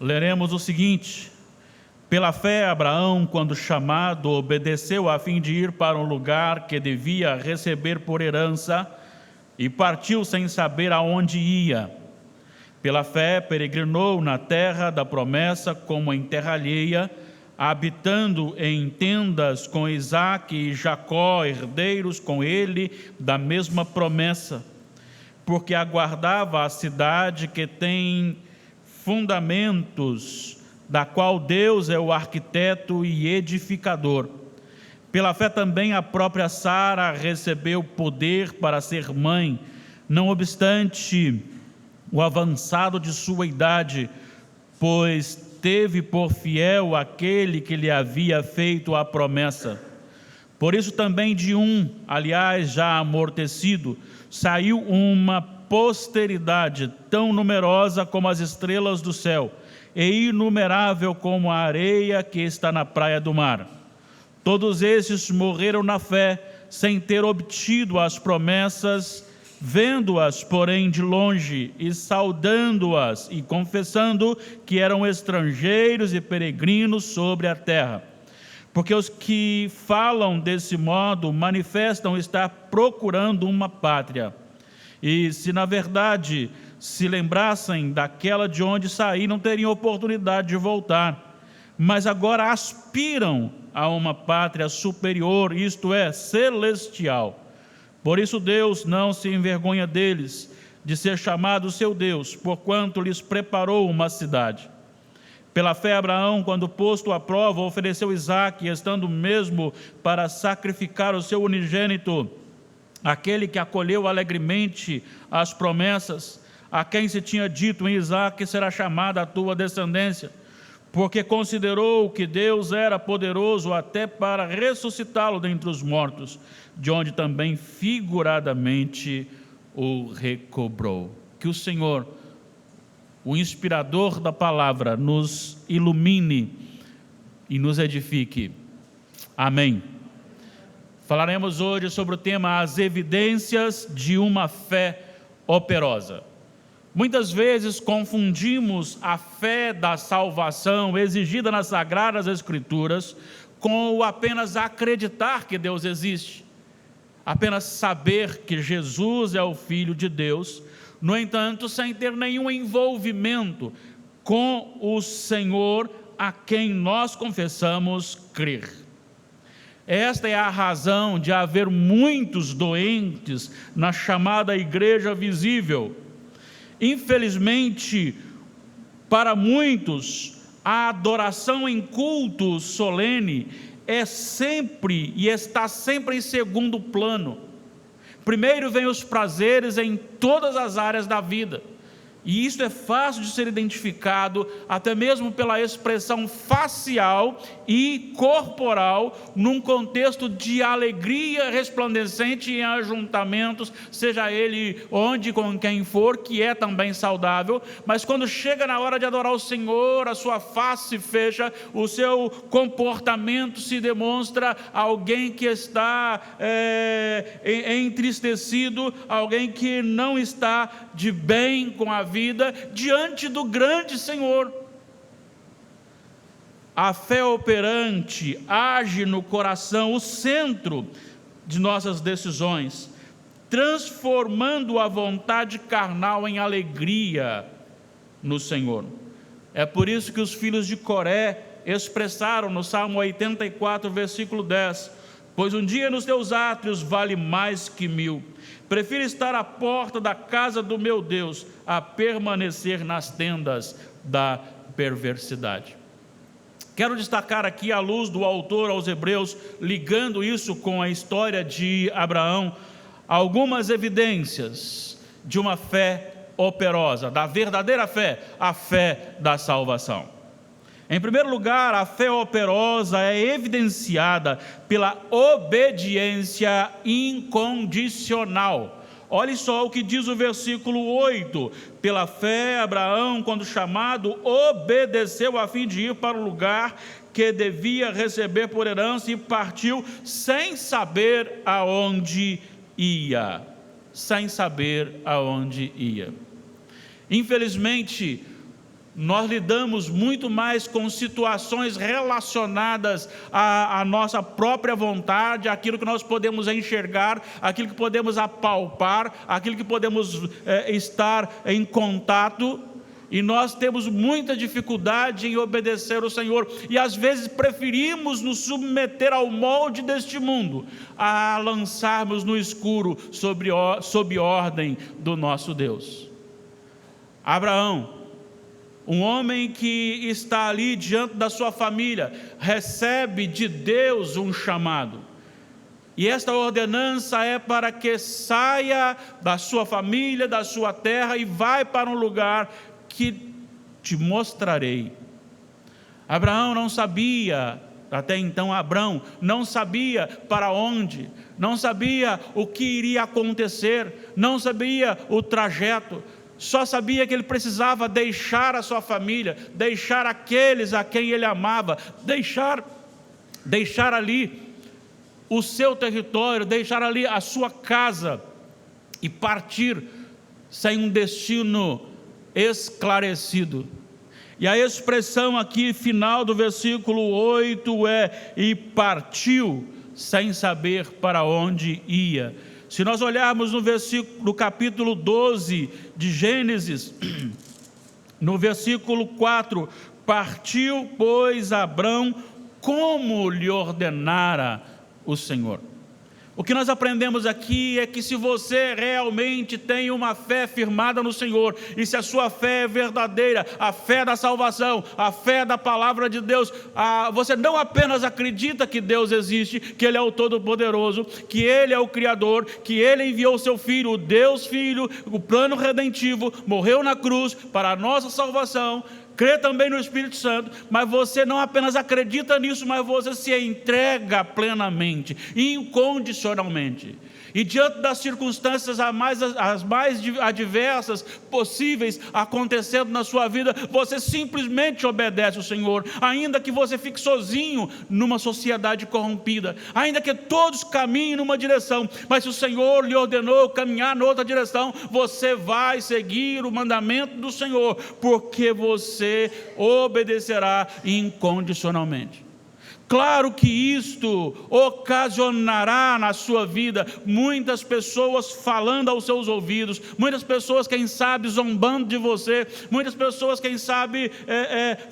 leremos o seguinte: pela fé, Abraão, quando chamado, obedeceu a fim de ir para um lugar que devia receber por herança e partiu sem saber aonde ia. Pela fé, peregrinou na terra da promessa como em terra alheia, habitando em tendas com Isaque e Jacó, herdeiros com ele da mesma promessa, porque aguardava a cidade que tem fundamentos, da qual Deus é o arquiteto e edificador. Pela fé também a própria Sara recebeu poder para ser mãe, não obstante o avançado de sua idade, pois teve por fiel aquele que lhe havia feito a promessa. Por isso também de aliás já amortecido, saiu uma posteridade tão numerosa como as estrelas do céu, e inumerável como a areia que está na praia do mar. Todos esses morreram na fé, sem ter obtido as promessas, vendo-as, porém, de longe, e saudando-as, e confessando que eram estrangeiros e peregrinos sobre a terra. Porque os que falam desse modo manifestam estar procurando uma pátria. E se na verdade se lembrassem daquela de onde saíram, teriam oportunidade de voltar. Mas agora aspiram a uma pátria superior, isto é, celestial. Por isso Deus não se envergonha deles, de ser chamado seu Deus, porquanto lhes preparou uma cidade. Pela fé, Abraão, quando posto à prova, ofereceu Isaque, estando mesmo para sacrificar o seu unigênito, aquele que acolheu alegremente as promessas, a quem se tinha dito: em Isaque será chamada a tua descendência, porque considerou que Deus era poderoso até para ressuscitá-lo dentre os mortos, de onde também figuradamente o recobrou. Que o Senhor, o inspirador da palavra, nos ilumine e nos edifique. Amém. Falaremos hoje sobre o tema as evidências de uma fé operosa. Muitas vezes confundimos a fé da salvação exigida nas Sagradas Escrituras com o apenas acreditar que Deus existe, apenas saber que Jesus é o Filho de Deus, no entanto, sem ter nenhum envolvimento com o Senhor a quem nós confessamos crer. Esta é a razão de haver muitos doentes na chamada igreja visível. Infelizmente, para muitos, a adoração em culto solene é sempre e está sempre em segundo plano. Primeiro vem os prazeres em todas as áreas da vida. E isso é fácil de ser identificado, até mesmo pela expressão facial e corporal, num contexto de alegria resplandecente em ajuntamentos, seja ele onde, com quem for, que é também saudável, mas quando chega na hora de adorar o Senhor, a sua face se fecha, o seu comportamento se demonstra alguém que está entristecido, alguém que não está de bem com a vida diante do grande Senhor. A fé operante age no coração, o centro de nossas decisões, transformando a vontade carnal em alegria no Senhor. É por isso que os filhos de Coré expressaram no Salmo 84, versículo 10: pois um dia nos teus átrios vale mais que 1000. Prefiro estar à porta da casa do meu Deus a permanecer nas tendas da perversidade. Quero destacar aqui, à luz do autor aos Hebreus, ligando isso com a história de Abraão, algumas evidências de uma fé operosa, da verdadeira fé, a fé da salvação. Em primeiro lugar, a fé operosa é evidenciada pela obediência incondicional. Olhe só o que diz o versículo 8: pela fé, Abraão, quando chamado, obedeceu a fim de ir para o lugar que devia receber por herança e partiu sem saber aonde ia. Sem saber aonde ia. Infelizmente, nós lidamos muito mais com situações relacionadas à nossa própria vontade, aquilo que nós podemos enxergar, aquilo que podemos apalpar, aquilo que podemos estar em contato, e nós temos muita dificuldade em obedecer o Senhor, e às vezes preferimos nos submeter ao molde deste mundo, a lançarmos no escuro sob ordem do nosso Deus. Abraão, um homem que está ali diante da sua família, recebe de Deus um chamado, e esta ordenança é para que saia da sua família, da sua terra, e vai para um lugar que te mostrarei. Abraão não sabia, até então Abrão não sabia para onde, não sabia o que iria acontecer, não sabia o trajeto, só sabia que ele precisava deixar a sua família, deixar aqueles a quem ele amava, deixar ali o seu território, deixar ali a sua casa e partir sem um destino esclarecido. E a expressão aqui final do versículo 8 é: e partiu sem saber para onde ia. Se nós olharmos no capítulo 12 de Gênesis, no versículo 4, partiu, pois, Abrão como lhe ordenara o Senhor. O que nós aprendemos aqui é que se você realmente tem uma fé firmada no Senhor, e se a sua fé é verdadeira, a fé da salvação, a fé da palavra de Deus, você não apenas acredita que Deus existe, que Ele é o Todo-Poderoso, que Ele é o Criador, que Ele enviou o seu Filho, o Deus Filho, o plano redentivo, morreu na cruz para a nossa salvação, crê também no Espírito Santo, mas você não apenas acredita nisso, mas você se entrega plenamente, incondicionalmente. E diante das circunstâncias as mais adversas possíveis acontecendo na sua vida, você simplesmente obedece ao Senhor, ainda que você fique sozinho numa sociedade corrompida, ainda que todos caminhem numa direção, mas se o Senhor lhe ordenou caminhar noutra direção, você vai seguir o mandamento do Senhor, porque você obedecerá incondicionalmente. Claro que isto ocasionará na sua vida muitas pessoas falando aos seus ouvidos, muitas pessoas, quem sabe, zombando de você, muitas pessoas, quem sabe,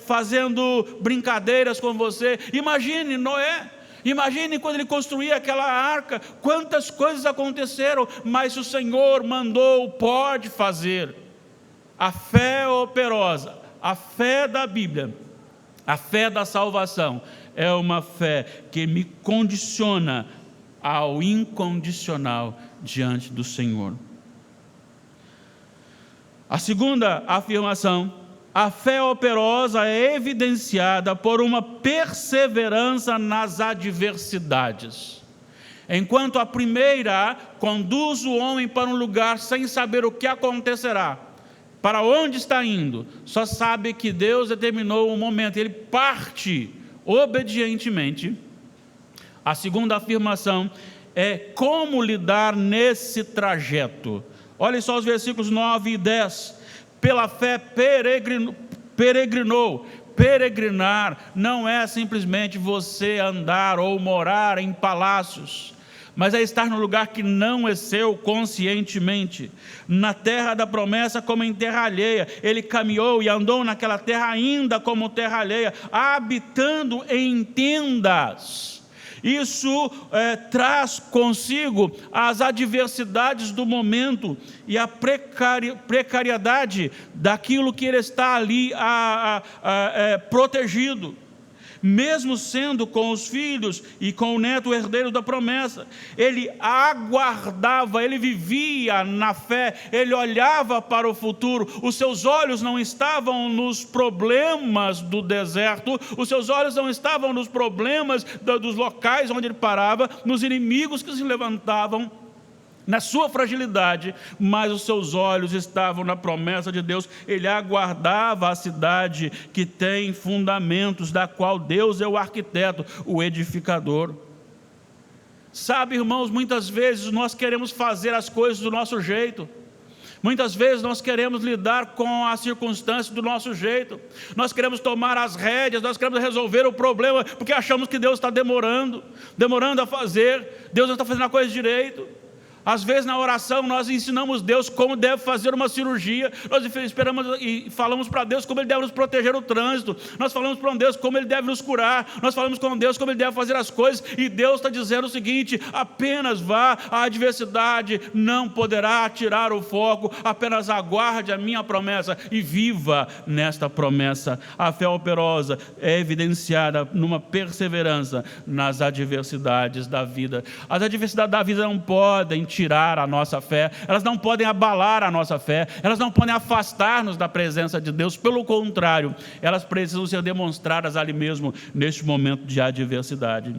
fazendo brincadeiras com você. Imagine Noé. Imagine quando ele construía aquela arca, quantas coisas aconteceram, mas o Senhor mandou, pode fazer. A fé operosa, a fé da Bíblia, a fé da salvação, é uma fé que me condiciona ao incondicional diante do Senhor. A segunda afirmação: a fé operosa é evidenciada por uma perseverança nas adversidades. Enquanto a primeira conduz o homem para um lugar sem saber o que acontecerá, para onde está indo, só sabe que Deus determinou um momento, ele parte obedientemente. A segunda afirmação é como lidar nesse trajeto. Olhem só os versículos 9 e 10. Pela fé peregrinou. Peregrinar não é simplesmente você andar ou morar em palácios, mas é estar no lugar que não é seu conscientemente. Na terra da promessa como em terra alheia, ele caminhou e andou naquela terra ainda como terra alheia, habitando em tendas. Isso traz consigo as adversidades do momento e a precariedade daquilo que ele está ali protegido. Mesmo sendo com os filhos e com o neto herdeiro da promessa, ele aguardava, ele vivia na fé, ele olhava para o futuro. Os seus olhos não estavam nos problemas do deserto, os seus olhos não estavam nos problemas dos locais onde ele parava, nos inimigos que se levantavam, na sua fragilidade, mas os seus olhos estavam na promessa de Deus. Ele aguardava a cidade que tem fundamentos, da qual Deus é o arquiteto, o edificador. Sabe, irmãos, muitas vezes nós queremos fazer as coisas do nosso jeito. Muitas vezes nós queremos lidar com as circunstâncias do nosso jeito, nós queremos tomar as rédeas, nós queremos resolver o problema, porque achamos que Deus está demorando a fazer, Deus não está fazendo a coisa direito. Às vezes na oração nós ensinamos Deus como deve fazer uma cirurgia, nós esperamos e falamos para Deus como Ele deve nos proteger no trânsito, nós falamos para Deus como Ele deve nos curar, nós falamos com Deus como Ele deve fazer as coisas, e Deus está dizendo o seguinte: apenas vá, a adversidade não poderá tirar o foco, apenas aguarde a minha promessa e viva nesta promessa. A fé operosa é evidenciada numa perseverança nas adversidades da vida. As adversidades da vida não podem tirar a nossa fé, elas não podem abalar a nossa fé, elas não podem afastar-nos da presença de Deus, pelo contrário, elas precisam ser demonstradas ali mesmo, neste momento de adversidade.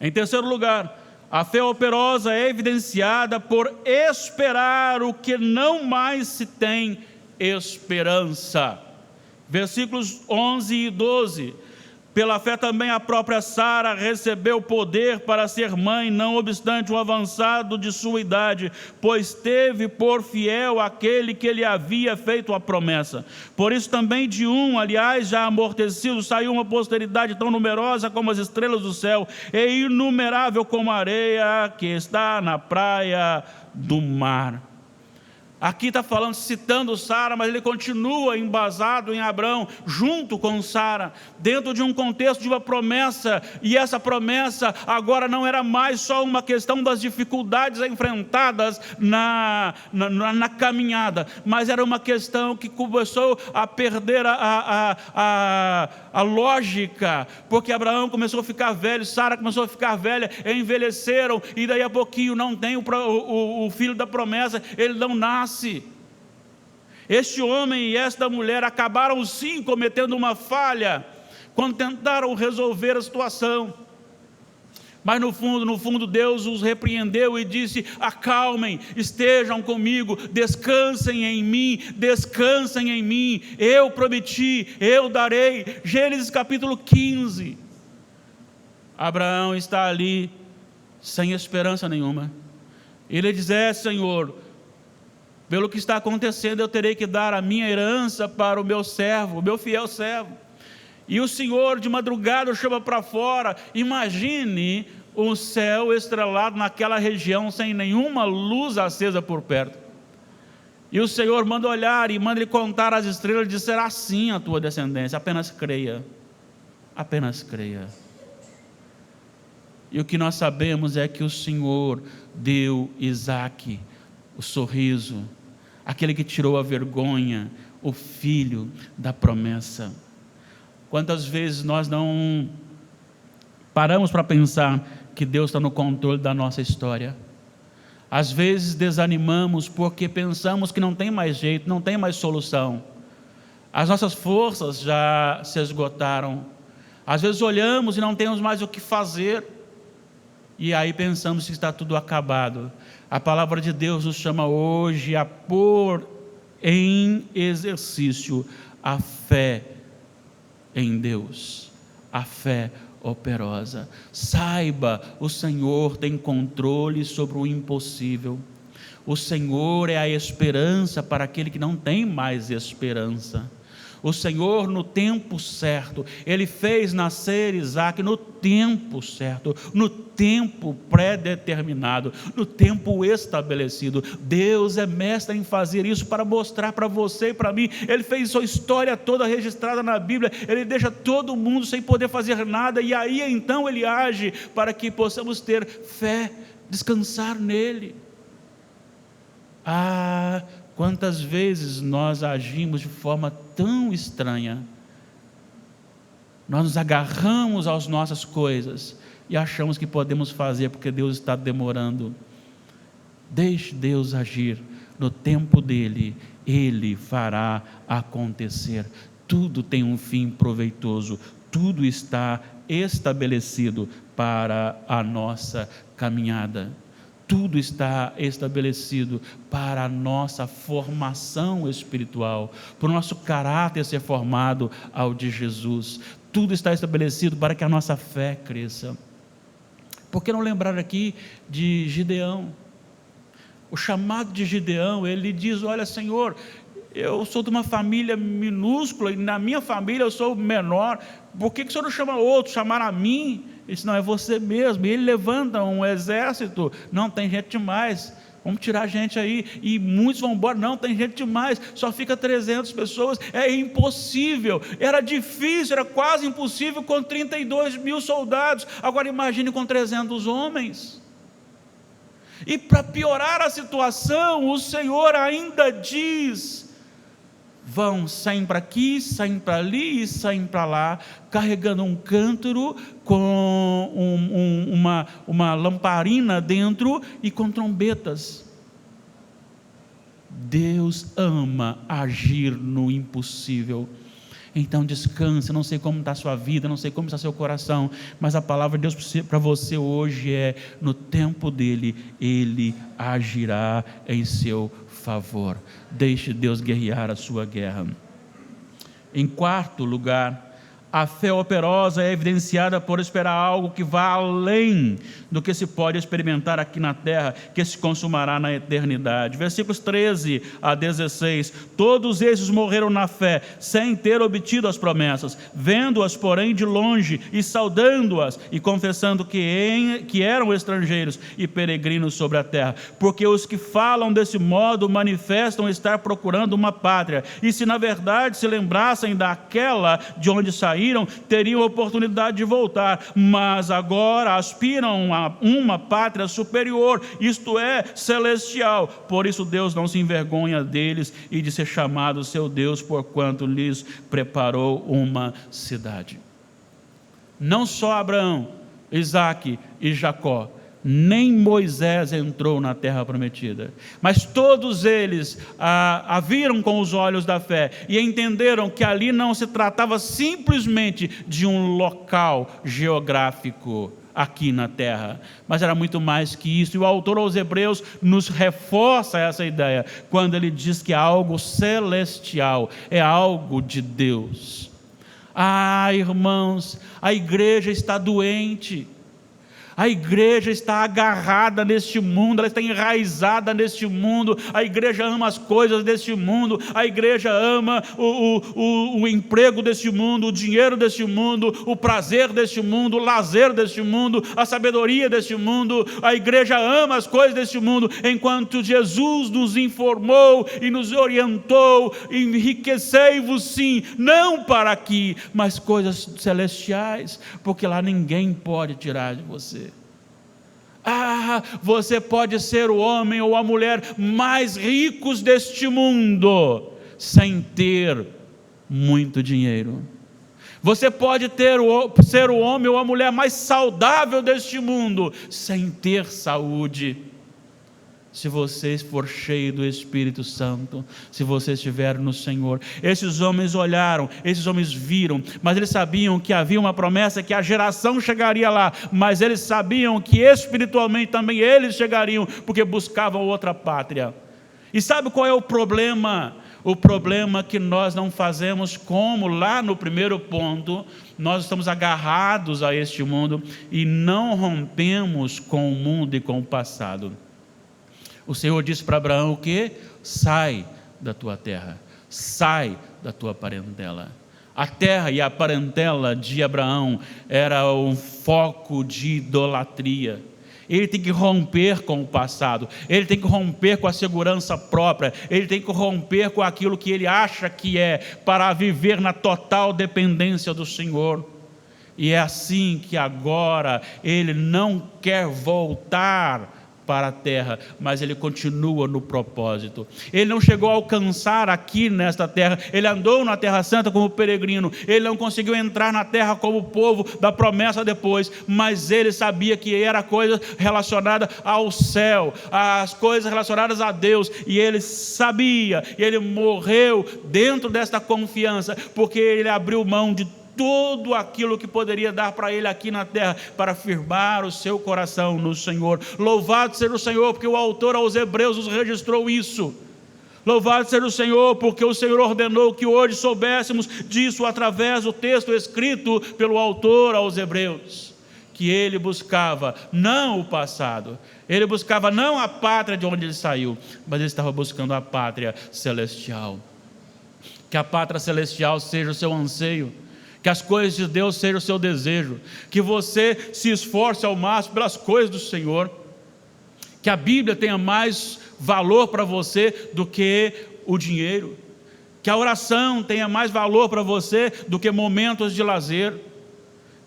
Em terceiro lugar, a fé operosa é evidenciada por esperar o que não mais se tem esperança. Versículos 11 e 12. Pela fé também a própria Sara recebeu poder para ser mãe, não obstante o avançado de sua idade, pois teve por fiel aquele que lhe havia feito a promessa. Por isso também de aliás, já amortecido, saiu uma posteridade tão numerosa como as estrelas do céu, e inumerável como a areia que está na praia do mar. Aqui está falando, citando Sara, mas ele continua embasado em Abraão, junto com Sara, dentro de um contexto de uma promessa, e essa promessa agora não era mais só uma questão das dificuldades enfrentadas na caminhada, mas era uma questão que começou a perder a lógica, porque Abraão começou a ficar velho, Sara começou a ficar velha, envelheceram, e daí a pouquinho não tem o filho da promessa, ele não nasce. Este homem e esta mulher acabaram sim cometendo uma falha quando tentaram resolver a situação, mas no fundo Deus os repreendeu e disse: acalmem, estejam comigo, descansem em mim, eu prometi, eu darei. Gênesis capítulo 15. Abraão está ali sem esperança nenhuma, ele diz: Senhor, pelo que está acontecendo, eu terei que dar a minha herança para o meu servo, o meu fiel servo. E o Senhor de madrugada o chama para fora. Imagine o céu estrelado naquela região, sem nenhuma luz acesa por perto. E o Senhor manda olhar e manda ele contar as estrelas, e diz: será assim a tua descendência, apenas creia, apenas creia. E o que nós sabemos é que o Senhor deu Isaque, o sorriso, aquele que tirou a vergonha, o filho da promessa. Quantas vezes nós não paramos para pensar que Deus está no controle da nossa história? Às vezes desanimamos porque pensamos que não tem mais jeito, não tem mais solução, as nossas forças já se esgotaram. Às vezes olhamos e não temos mais o que fazer, e aí pensamos que está tudo acabado. A palavra de Deus nos chama hoje a pôr em exercício a fé em Deus, a fé operosa. Saiba, o Senhor tem controle sobre o impossível. O Senhor é a esperança para aquele que não tem mais esperança. O Senhor, no tempo certo, Ele fez nascer Isaque no tempo certo, no tempo pré-determinado, no tempo estabelecido. Deus é mestre em fazer isso para mostrar para você e para mim. Ele fez sua história toda registrada na Bíblia. Ele deixa todo mundo sem poder fazer nada, e aí então Ele age para que possamos ter fé, descansar nele. Quantas vezes nós agimos de forma tão estranha, nós nos agarramos às nossas coisas e achamos que podemos fazer porque Deus está demorando. Deixe Deus agir, no tempo dele, Ele fará acontecer. Tudo tem um fim proveitoso, tudo está estabelecido para a nossa caminhada. Tudo está estabelecido para a nossa formação espiritual, para o nosso caráter ser formado ao de Jesus. Tudo está estabelecido para que a nossa fé cresça. Por que não lembrar aqui de Gideão? O chamado de Gideão, ele diz: olha, Senhor, eu sou de uma família minúscula, e na minha família eu sou o menor, por que o Senhor não chama outro, chamar a mim? Ele disse: não, é você mesmo. E ele levanta um exército: não, tem gente demais, vamos tirar gente aí, e muitos vão embora. Não, tem gente demais, só fica 300 pessoas, é impossível. Era difícil, era quase impossível com 32 mil soldados, agora imagine com 300 homens. E para piorar a situação, o Senhor ainda diz: vão, saem para aqui, saem para ali e saem para lá, carregando um cântaro com uma lamparina dentro e com trombetas. Deus ama agir no impossível. Então descanse. Não sei como está a sua vida, não sei como está seu coração, mas a palavra de Deus para você hoje é: no tempo dele, ele agirá em seu favor. Deixe Deus guerrear a sua guerra. Em quarto lugar, a fé operosa é evidenciada por esperar algo que vá além do que se pode experimentar aqui na terra, que se consumará na eternidade. Versículos 13 a 16: todos esses morreram na fé, sem ter obtido as promessas, vendo-as porém de longe, e saudando-as, e confessando que eram estrangeiros e peregrinos sobre a terra. Porque os que falam desse modo manifestam estar procurando uma pátria, e se na verdade se lembrassem daquela de onde saíram, teriam oportunidade de voltar, mas agora aspiram a uma pátria superior, isto é, celestial. Por isso Deus não se envergonha deles e de ser chamado seu Deus, porquanto lhes preparou uma cidade. Não só Abraão, Isaque e Jacó, nem Moisés entrou na terra prometida, mas todos eles a viram com os olhos da fé e entenderam que ali não se tratava simplesmente de um local geográfico aqui na terra, mas era muito mais que isso. E o autor aos Hebreus nos reforça essa ideia quando ele diz que é algo celestial, é algo de Deus. Irmãos, a igreja está doente. A igreja está agarrada neste mundo, ela está enraizada neste mundo. A igreja ama as coisas deste mundo, a igreja ama o emprego deste mundo, o dinheiro deste mundo, o prazer deste mundo, o lazer deste mundo, a sabedoria deste mundo. A igreja ama as coisas deste mundo, enquanto Jesus nos informou e nos orientou: enriquecei-vos sim, não para aqui, mas coisas celestiais, porque lá ninguém pode tirar de você. Você pode ser o homem ou a mulher mais ricos deste mundo, sem ter muito dinheiro. Você pode ser o homem ou a mulher mais saudável deste mundo, sem ter saúde. Se você for cheio do Espírito Santo, se você estiver no Senhor. Esses homens olharam, esses homens viram, mas eles sabiam que havia uma promessa, que a geração chegaria lá, mas eles sabiam que espiritualmente também eles chegariam, porque buscavam outra pátria. E sabe qual é o problema? O problema é que nós não fazemos como lá no primeiro ponto. Nós estamos agarrados a este mundo e não rompemos com o mundo e com o passado. O Senhor disse para Abraão o quê? Sai da tua terra, sai da tua parentela. A terra e a parentela de Abraão era um foco de idolatria. Ele tem que romper com o passado, ele tem que romper com a segurança própria, ele tem que romper com aquilo que ele acha que é, para viver na total dependência do Senhor. E é assim que agora ele não quer voltar para a terra, mas ele continua no propósito. Ele não chegou a alcançar aqui nesta terra, ele andou na terra santa como peregrino, ele não conseguiu entrar na terra como povo da promessa depois, mas ele sabia que era coisa relacionada ao céu, as coisas relacionadas a Deus, e ele sabia, e ele morreu dentro desta confiança, porque ele abriu mão de tudo aquilo que poderia dar para ele aqui na terra, para firmar o seu coração no Senhor. Louvado seja o Senhor, porque o autor aos Hebreus nos registrou isso. Louvado seja o Senhor, porque o Senhor ordenou que hoje soubéssemos disso através do texto escrito pelo autor aos Hebreus, que ele buscava não o passado, ele buscava não a pátria de onde ele saiu, mas ele estava buscando a pátria celestial. Que a pátria celestial seja o seu anseio, que as coisas de Deus sejam o seu desejo, que você se esforce ao máximo pelas coisas do Senhor, que a Bíblia tenha mais valor para você do que o dinheiro, que a oração tenha mais valor para você do que momentos de lazer,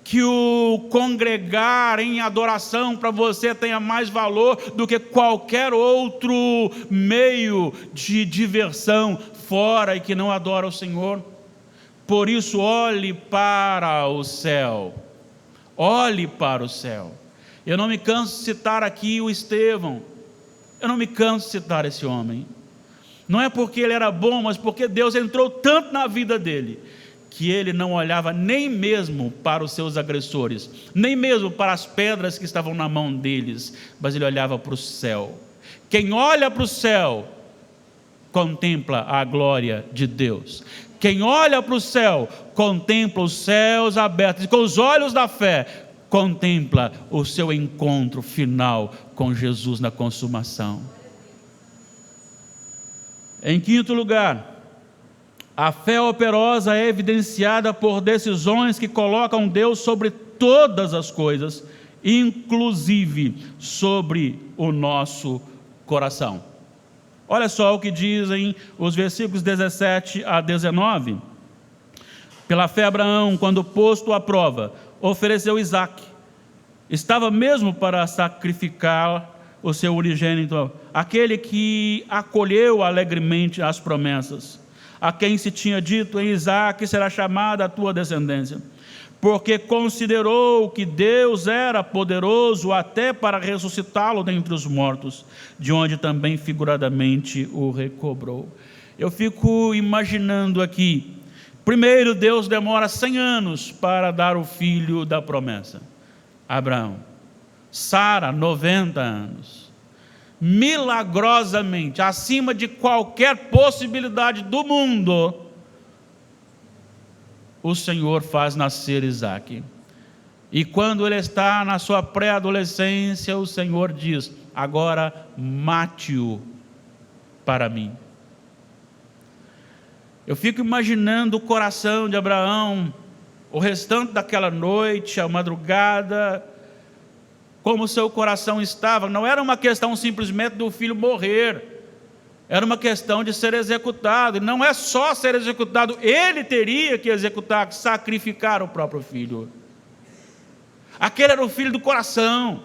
que o congregar em adoração para você tenha mais valor do que qualquer outro meio de diversão fora e que não adora o Senhor. Por isso, olhe para o céu, olhe para o céu. Eu não me canso de citar aqui o Estevão, eu não me canso de citar esse homem, não é porque ele era bom, mas porque Deus entrou tanto na vida dele, que ele não olhava nem mesmo para os seus agressores, nem mesmo para as pedras que estavam na mão deles, mas ele olhava para o céu. Quem olha para o céu, contempla a glória de Deus. Quem olha para o céu, contempla os céus abertos, e com os olhos da fé, contempla o seu encontro final com Jesus na consumação. Em quinto lugar, a fé operosa é evidenciada por decisões que colocam Deus sobre todas as coisas, inclusive sobre o nosso coração. Olha só o que dizem os versículos 17 a 19. Pela fé Abraão, quando posto à prova, ofereceu Isaque. Estava mesmo para sacrificar o seu unigênito, aquele que acolheu alegremente as promessas, a quem se tinha dito: em Isaque será chamada a tua descendência, porque considerou que Deus era poderoso até para ressuscitá-lo dentre os mortos, de onde também figuradamente o recobrou. Eu fico imaginando aqui, primeiro Deus demora 100 anos para dar o filho da promessa, Abraão. Sara, 90 anos. Milagrosamente, acima de qualquer possibilidade do mundo, o Senhor faz nascer Isaque. E quando ele está na sua pré-adolescência, o Senhor diz: agora mate-o para mim. Eu fico imaginando o coração de Abraão, o restante daquela noite, a madrugada, como o seu coração estava. Não era uma questão simplesmente do filho morrer, era uma questão de ser executado. E não é só ser executado, ele teria que executar, sacrificar o próprio filho. Aquele era o filho do coração,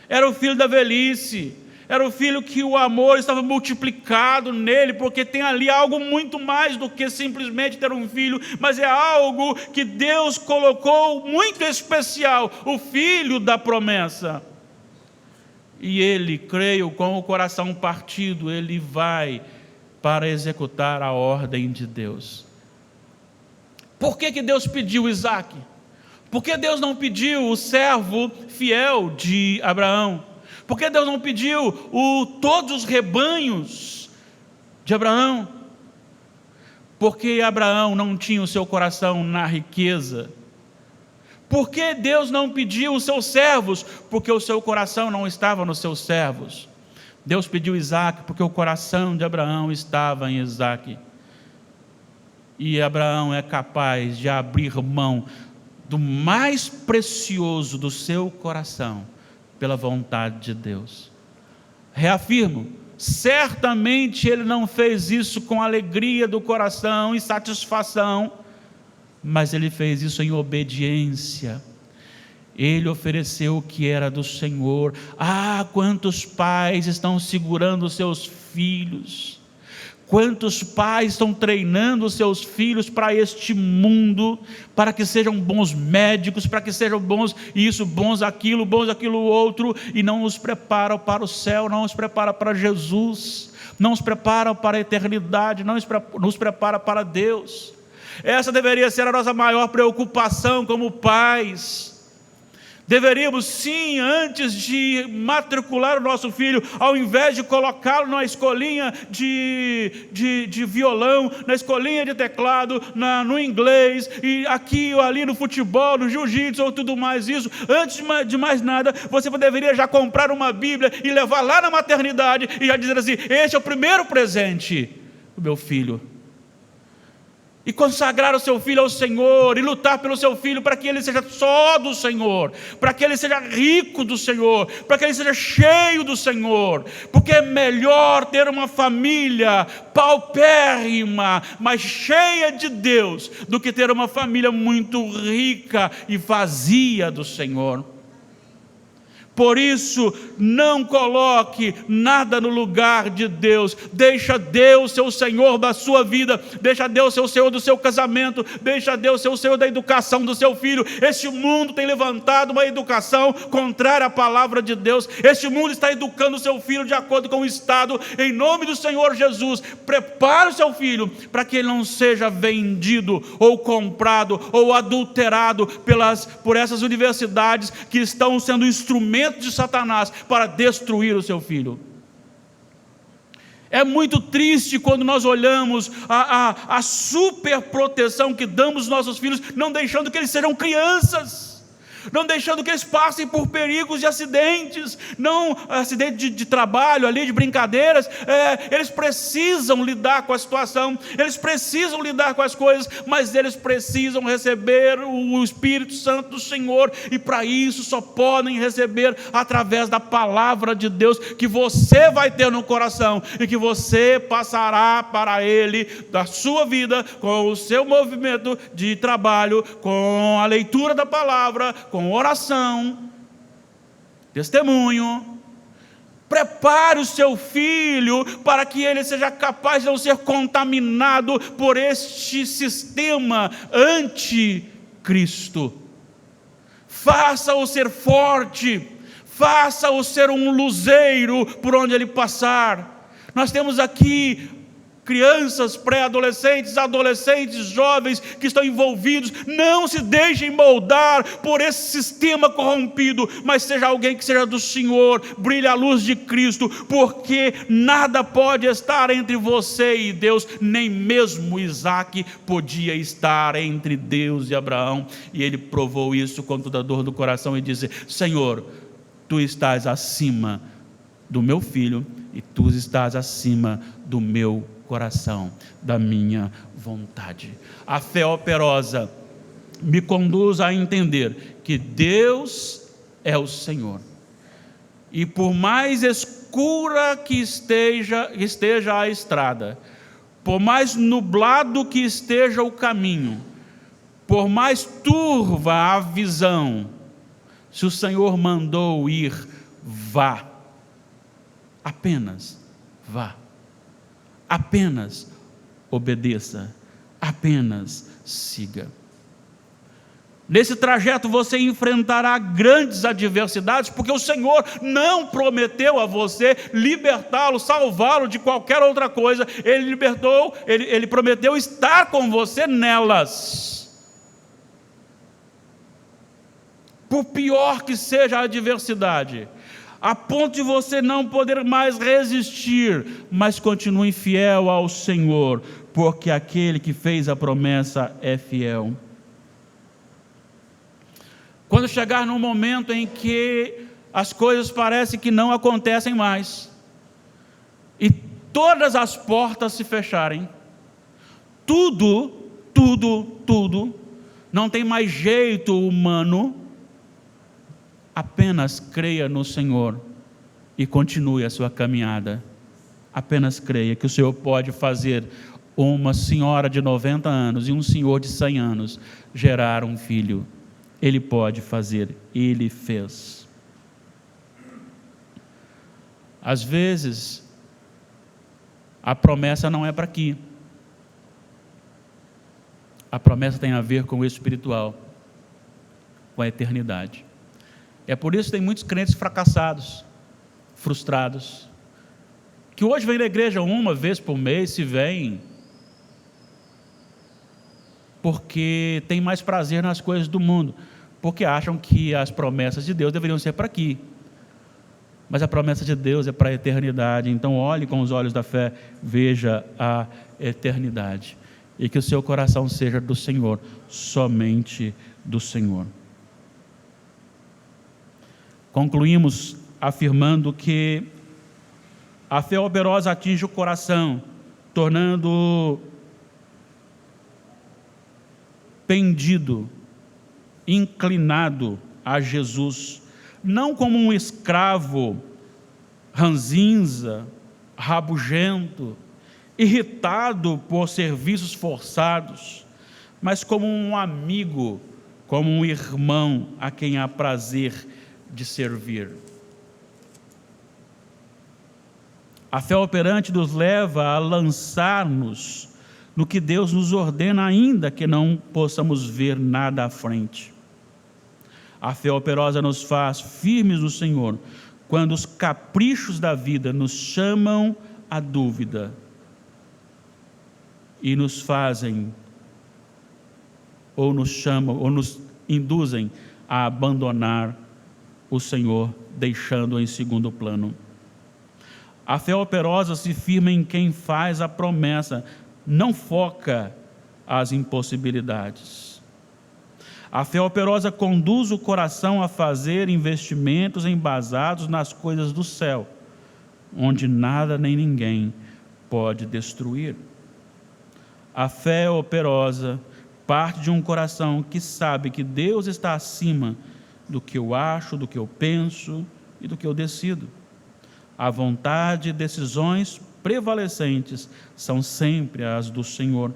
era o filho da velhice, era o filho que o amor estava multiplicado nele, porque tem ali algo muito mais do que simplesmente ter um filho, mas é algo que Deus colocou muito especial, o filho da promessa. E ele, creio, com o coração partido, ele vai para executar a ordem de Deus. Por que Deus pediu Isaque? Por que Deus não pediu o servo fiel de Abraão? Por que Deus não pediu todos os rebanhos de Abraão? Porque Abraão não tinha o seu coração na riqueza. Por que Deus não pediu os seus servos? Porque o seu coração não estava nos seus servos. Deus pediu Isaque porque o coração de Abraão estava em Isaque. E Abraão é capaz de abrir mão do mais precioso do seu coração pela vontade de Deus. Reafirmo, certamente ele não fez isso com alegria do coração e satisfação, mas ele fez isso em obediência. Ele ofereceu o que era do Senhor. Ah, quantos pais estão segurando os seus filhos, quantos pais estão treinando os seus filhos para este mundo, para que sejam bons médicos, para que sejam bons isso, bons aquilo outro, e não os preparam para o céu, não os preparam para Jesus, não os preparam para a eternidade, não nos prepara para Deus. Essa deveria ser a nossa maior preocupação como pais. Deveríamos sim, antes de matricular o nosso filho, ao invés de colocá-lo na escolinha de violão, na escolinha de teclado, no inglês, e aqui ou ali no futebol, no jiu-jitsu ou tudo mais isso, antes de mais nada, você deveria já comprar uma Bíblia e levar lá na maternidade e já dizer assim: este é o primeiro presente do meu filho. E consagrar o seu filho ao Senhor, e lutar pelo seu filho para que ele seja só do Senhor, para que ele seja rico do Senhor, para que ele seja cheio do Senhor, porque é melhor ter uma família paupérrima, mas cheia de Deus, do que ter uma família muito rica e vazia do Senhor. Por isso, não coloque nada no lugar de Deus. Deixa Deus ser o Senhor da sua vida. Deixa Deus ser o Senhor do seu casamento. Deixa Deus ser o Senhor da educação do seu filho. Este mundo tem levantado uma educação contrária à palavra de Deus. Este mundo está educando o seu filho de acordo com o Estado. Em nome do Senhor Jesus, prepare o seu filho para que ele não seja vendido ou comprado ou adulterado por essas universidades que estão sendo instrumentos de Satanás para destruir o seu filho. É muito triste quando nós olhamos a super proteção que damos aos nossos filhos, não deixando que eles sejam crianças, não deixando que eles passem por perigos de acidentes, não acidente de trabalho ali, de brincadeiras. Eles precisam lidar com a situação, eles precisam lidar com as coisas, mas eles precisam receber o Espírito Santo do Senhor, e para isso só podem receber através da palavra de Deus, que você vai ter no coração, e que você passará para ele, da sua vida, com o seu movimento de trabalho, com a leitura da palavra, com oração, testemunho. Prepare o seu filho para que ele seja capaz de não ser contaminado por este sistema anticristo. Faça-o ser forte, faça-o ser um luzeiro por onde ele passar. Nós temos aqui crianças, pré-adolescentes, adolescentes, jovens que estão envolvidos. Não se deixem moldar por esse sistema corrompido, mas seja alguém que seja do Senhor, brilhe a luz de Cristo, porque nada pode estar entre você e Deus, nem mesmo Isaac podia estar entre Deus e Abraão, e ele provou isso com toda a dor do coração e disse: Senhor, tu estás acima do meu filho, e tu estás acima do meu coração, da minha vontade. A fé operosa me conduz a entender que Deus é o Senhor, e por mais escura que esteja a estrada, por mais nublado que esteja o caminho, por mais turva a visão, se o Senhor mandou ir, vá, apenas vá. Apenas obedeça, apenas siga. Nesse trajeto você enfrentará grandes adversidades, porque o Senhor não prometeu a você libertá-lo, salvá-lo de qualquer outra coisa. Ele prometeu estar com você nelas. Por pior que seja a adversidade, a ponto de você não poder mais resistir, mas continue fiel ao Senhor, porque aquele que fez a promessa é fiel. Quando chegar num momento em que as coisas parecem que não acontecem mais, e todas as portas se fecharem, tudo, não tem mais jeito humano, apenas creia no Senhor e continue a sua caminhada. Apenas creia que o Senhor pode fazer uma senhora de 90 anos e um senhor de 100 anos gerar um filho. Ele pode fazer, Ele fez. Às vezes, a promessa não é para aqui. A promessa tem a ver com o espiritual, com a eternidade. É por isso que tem muitos crentes fracassados, frustrados, que hoje vêm na igreja uma vez por mês, se vêm, porque tem mais prazer nas coisas do mundo, porque acham que as promessas de Deus deveriam ser para aqui. Mas a promessa de Deus é para a eternidade. Então olhe com os olhos da fé, veja a eternidade. E que o seu coração seja do Senhor, somente do Senhor. Concluímos afirmando que a fé operosa atinge o coração, tornando-o pendido, inclinado a Jesus, não como um escravo ranzinza, rabugento, irritado por serviços forçados, mas como um amigo, como um irmão a quem há prazer de servir. A fé operante nos leva a lançar-nos no que Deus nos ordena, ainda que não possamos ver nada à frente. A fé operosa nos faz firmes no Senhor, quando os caprichos da vida nos chamam à dúvida e nos fazem, ou nos chamam, ou nos induzem a abandonar o Senhor, deixando-o em segundo plano. A fé operosa se firma em quem faz a promessa, não foca as impossibilidades. A fé operosa conduz o coração a fazer investimentos embasados nas coisas do céu, onde nada nem ninguém pode destruir. A fé operosa parte de um coração que sabe que Deus está acima do que eu acho, do que eu penso e do que eu decido. A vontade e decisões prevalecentes são sempre as do Senhor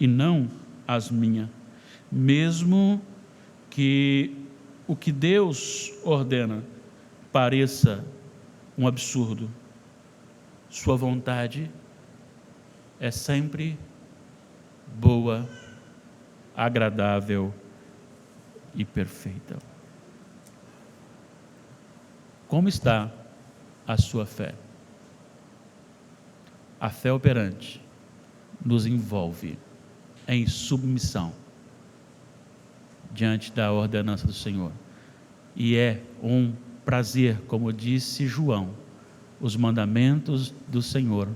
e não as minhas. Mesmo que o que Deus ordena pareça um absurdo, sua vontade é sempre boa, agradável e perfeita. Como está a sua fé? A fé operante nos envolve em submissão diante da ordenança do Senhor. E é um prazer, como disse João, os mandamentos do Senhor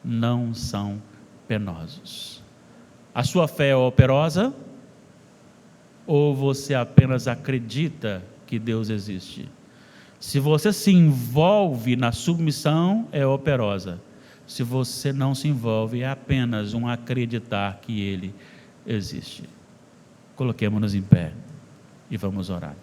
não são penosos. A sua fé é operosa ou você apenas acredita que Deus existe? Se você se envolve na submissão, é operosa. Se você não se envolve, é apenas um acreditar que Ele existe. Coloquemo-nos em pé e vamos orar.